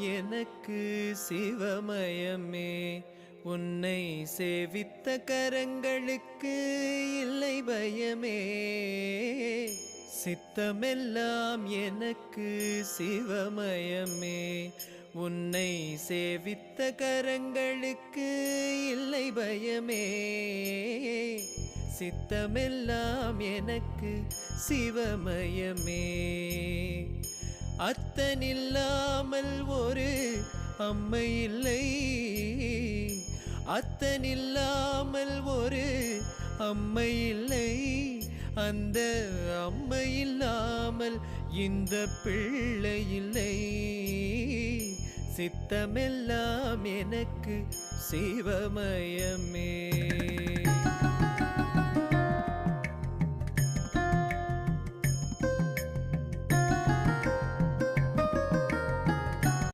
எனக்கு சிவமயமே. உன்னை சேவித்த கரங்களுக்கு இல்லை பயமே. சித்தமெல்லாம் எனக்கு சிவமயமே. உன்னை சேவித்த கரங்களுக்கு இல்லை பயமே. சித்தமெல்லாம் எனக்கு சிவமயமே. அத்தனில்லாமல் ஒரு அம்மை இல்லை. அத்தனில்லாமல் ஒரு அம்மை இல்லை. அந்த அம்மை இல்லாமல் இந்த பிள்ளை இல்லை. சித்தமெல்லாம் எனக்கு சிவமயமே.